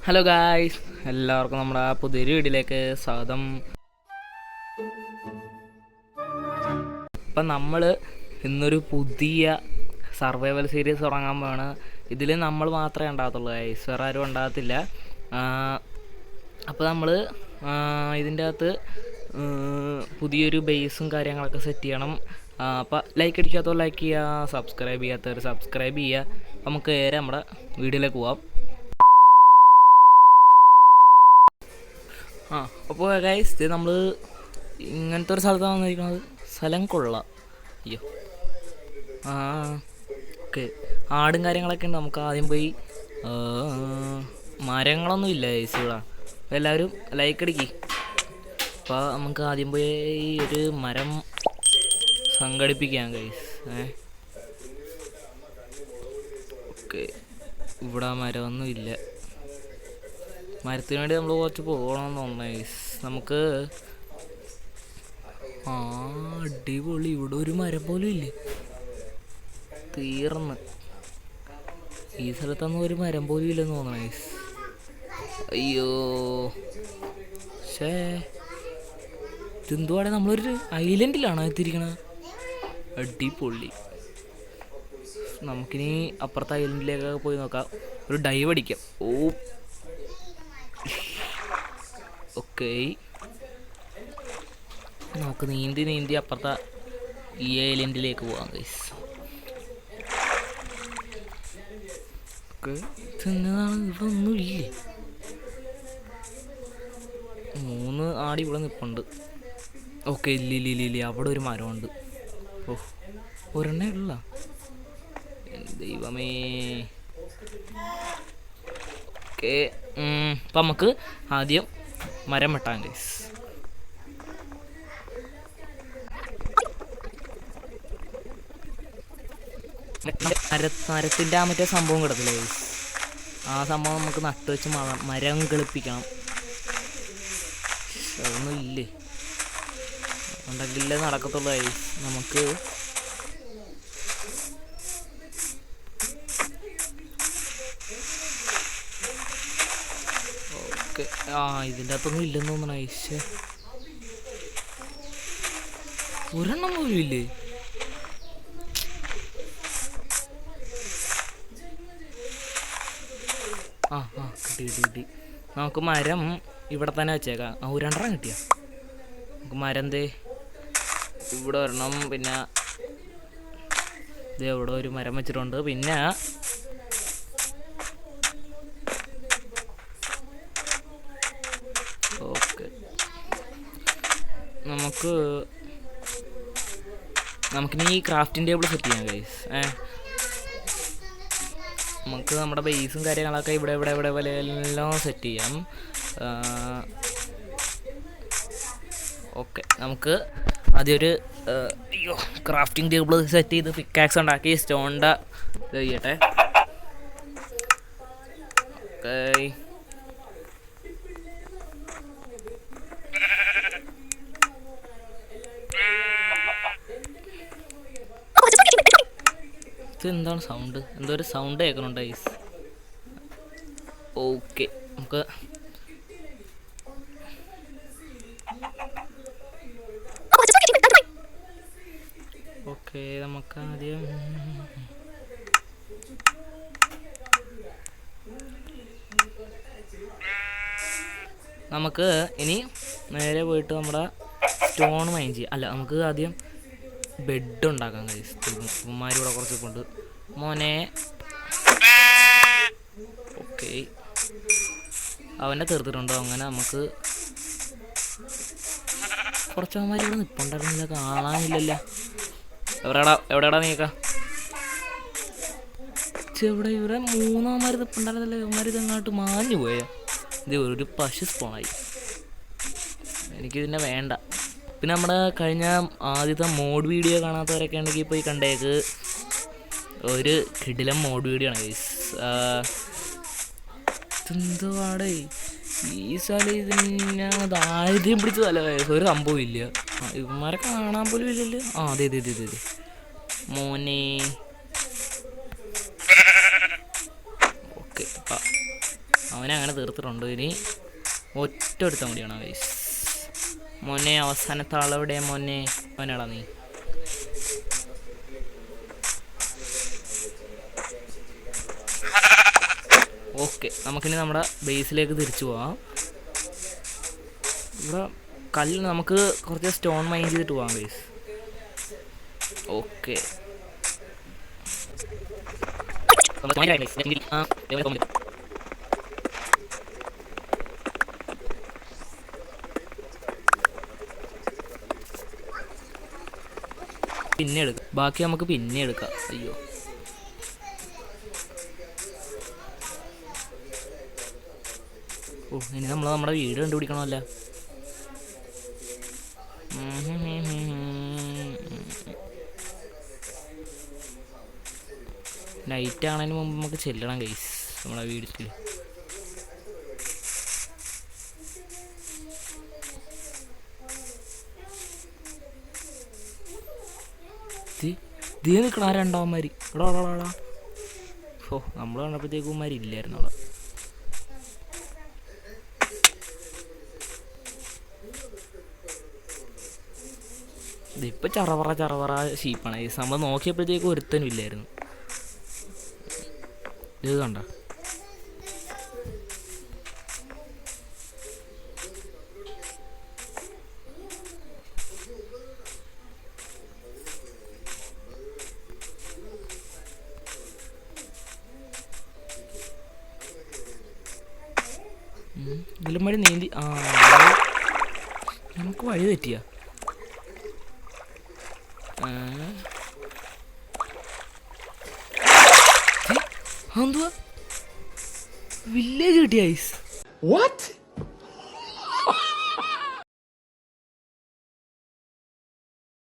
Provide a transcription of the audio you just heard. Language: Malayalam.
ഹലോ ഗായ്സ്, എല്ലാവർക്കും നമ്മുടെ പുതിയൊരു വീഡിയോയിലേക്ക് സ്വാഗതം. ഇപ്പം നമ്മൾ ഇന്നൊരു പുതിയ സർവൈവൽ സീരീസ് തുടങ്ങാൻ പോവാണ്. ഇതിൽ നമ്മൾ മാത്രമേ ഉണ്ടാകത്തുള്ളൂ ഗായ്സ്, വേറെ ആരും ഉണ്ടാകത്തില്ല. അപ്പോൾ നമ്മൾ ഇതിൻ്റെ അകത്ത് പുതിയൊരു ബേസും കാര്യങ്ങളൊക്കെ സെറ്റ് ചെയ്യണം. അപ്പോൾ ലൈക്ക് അടിക്കാത്തവർ ലൈക്ക് ചെയ്യുക, സബ്സ്ക്രൈബ് ചെയ്യാത്തവർ സബ്സ്ക്രൈബ് ചെയ്യുക. നമുക്ക് നേരെ നമ്മുടെ വീഡിയോയിലേക്ക് പോവാം. അപ്പോൾ ഗൈസ്, ഇത് നമ്മൾ ഇങ്ങനത്തെ ഒരു സ്ഥലത്താണ് വന്നിരിക്കുന്നത്. സ്ഥലം കൊള്ളാം. അയ്യോ, ഓക്കെ, ആടും കാര്യങ്ങളൊക്കെ ഉണ്ട്. നമുക്ക് ആദ്യം പോയി മരങ്ങളൊന്നും ഇല്ല ഗൈസ് ഇവിടെ. അപ്പോൾ എല്ലാവരും ലൈക്ക് അടിക്കി. അപ്പോൾ നമുക്ക് ആദ്യം പോയി ഒരു മരം സംഘടിപ്പിക്കാം ഗൈസ്. ഓക്കെ, ഇവിടെ മരമൊന്നും ഇല്ല. മരത്തിന് വേണ്ടി നമ്മൾ കുറച്ച് പോകണമെന്ന് തോന്നുന്നു ഗൈസ്. നമുക്ക് അടിപൊളി, ഇവിടെ ഒരു മരം പോലും ഇല്ലേ. തീർന്ന് ഈ സ്ഥലത്തൊന്നും ഒരു മരം പോലും ഇല്ലെന്ന് തോന്നണം ഗൈസ്. അയ്യോ, ഇതെന്തുവാടെ, നമ്മളൊരു ഐലൻഡിലാണോ എത്തിയിരിക്കണത്? അടിപൊളി. നമുക്കിനി അപ്പുറത്തെ ഐലൻഡിലേക്കൊക്കെ പോയി നോക്കാം. ഒരു ഡൈവ് അടിക്കാം. ഓക്കെ, നമുക്ക് നീന്തി അപ്പുറത്തെ ഈ ഐലൻഡിലേക്ക് പോകാം ഗൈസ്. ഓക്കെ, ഇതെന്നതാണ്, ഇവിടെ ഒന്നുമില്ലേ. 3 ആടി ഇവിടെ നിൽപ്പുണ്ട്. ഓക്കെ, ഇല്ല, അവിടെ ഒരു മരമുണ്ട്. ഒരെണ്ണേ ഉള്ള. ദൈവമേ. ഓക്കെ, അപ്പം നമുക്ക് ആദ്യം മരം വെട്ടാം ഗൈസ്. മരത്തിൻ്റെ മറ്റേ സംഭവം കിടക്കില്ല ഗൈസ്, ആ സംഭവം നമുക്ക് നട്ട് വെച്ച് മരം കളിപ്പിക്കണം. അതൊന്നും ഇല്ലേ, ഉണ്ടെങ്കിലേ നടക്കത്തുള്ളൂ ഗൈസ്. നമുക്ക് ഇതിൻ്റെ അകത്തൊന്നും ഇല്ലെന്ന് തോന്നണ ഗൈസ്. ഒരെണ്ണം പോലും ഇല്ലേ. കിട്ടി. നമുക്ക് മരം ഇവിടെ തന്നെ വെച്ചേക്കാം. 2 കിട്ടിയ നമുക്ക് മരം ഇവിടെ ഒരെണ്ണം, പിന്നെ ഇവിടെ ഒരു മരം വെച്ചിട്ടുണ്ട്. പിന്നെ നമുക്കിനി ഈ ക്രാഫ്റ്റിംഗ് ടേബിൾ സെറ്റ് ചെയ്യാം ഗൈസ്. നമുക്ക് നമ്മുടെ ബേസും കാര്യങ്ങളൊക്കെ ഇവിടെ എല്ലാം സെറ്റ് ചെയ്യാം. ഓക്കെ, നമുക്ക് ആദ്യം ഒരു ക്രാഫ്റ്റിംഗ് ടേബിൾ സെറ്റ് ചെയ്ത് പിക്കാക്സ് ഉണ്ടാക്കി സ്റ്റോണിൻ്റെ ഇത് ചെയ്യട്ടെ. ഓക്കെ, എന്താണ് സൗണ്ട്? എന്തോ ഒരു സൗണ്ട് കേൾക്കുന്നുണ്ട് ഗൈസ്. ഓക്കെ, നമുക്ക് ആദ്യം നമുക്ക് ഇനി നേരെ പോയിട്ട് നമ്മുടെ സ്റ്റോൺ മൈൻ ചെയ്യാം. അല്ല, നമുക്ക് ആദ്യം ബെഡ് ഉണ്ടാക്കാം ഗൈസ്. ഉമ്മാരിവിടെ കുറച്ച് കൊണ്ട് മോനെ. ഓക്കെ, അവനെ തീർത്തിട്ടുണ്ടോ? അങ്ങനെ നമുക്ക് കുറച്ച് അവന്മാർ ഇവിടെ നിൽപ്പുണ്ടായിരുന്നില്ല, കാണാനില്ലല്ലോ. എവിടെയാടാ നീക്ക? ഇവിടെ 3 അവന്മാർ നിൽപ്പുണ്ടായിരുന്നല്ലേ. അവന്മാർ ഇതങ്ങോട്ട് മാഞ്ഞു പോയ. ഇത് ഒരു പശു സ്പോണായി. എനിക്കിതിനെ വേണ്ട. പിന്നെ നമ്മുടെ കഴിഞ്ഞ ആദ്യത്തെ മോഡ് വീഡിയോ കാണാത്തവരൊക്കെ ഉണ്ടെങ്കിൽ പോയി കണ്ടേക്ക്. ഒരു കിടിലം മോഡ് വീഡിയോ ആണ് ഗൈസ്. എന്തുവാടേ ഈ സ്ഥലം, ഇതിനെ ദാരിദ്ര്യം പിടിച്ചതല്ല ഗൈസ്. ഒരു സംഭവം ഇല്ല. ഇവന്മാരെ കാണാൻ പോലും ഇല്ലല്ലോ. അതെ മോനെ. ഓക്കെ, അവനെ അങ്ങനെ തീർത്തിട്ടുണ്ട്. ഇനി ഒറ്റ എടുത്താൽ മതിയാണ് ഗൈസ്. മോനെ അവസാനത്തെ ആളെവിടെ മോനെ? അവനാടാ നീ. ഓക്കെ, നമുക്കിനി നമ്മുടെ ബേസിലേക്ക് തിരിച്ചു പോവാം. ഇവിടെ കല്ല് നമുക്ക് കുറച്ച് സ്റ്റോൺ മൈൻ ചെയ്തിട്ട് പോവാം ഗൈസ്. ഓക്കെ, പിന്നെ എടുക്കാം, ബാക്കി നമുക്ക് പിന്നെ എടുക്കാം. അയ്യോ, ഓ ഇനി നമ്മൾ നമ്മുടെ വീട് കണ്ടുപിടിക്കണമല്ല. നൈറ്റ് ആണതിന് മുമ്പ് നമുക്ക് ചെല്ലണം ഗൈസ് നമ്മുടെ വീട്ടിൽ. തീ നിൽക്കണം ആ രണ്ടാവന്മാര്. എടാ ഓ, നമ്മൾ കണ്ടപ്പോഴത്തേക്കുമാരി ഇല്ലായിരുന്നു അവിടെ. ഇതിപ്പോൾ ചറവറ ഷീപ്പാണ് ഗൈസ്. നമ്മൾ നോക്കിയപ്പോഴത്തേക്കും ഒരുത്തനും ഇല്ലായിരുന്നു. ഇത് കണ്ട, ഇതിലും വഴി നീന്തി. നമുക്ക് വഴി തെറ്റിയ. എന്തുവാ വില്ലേജ് കിട്ടിയ ഐസ്?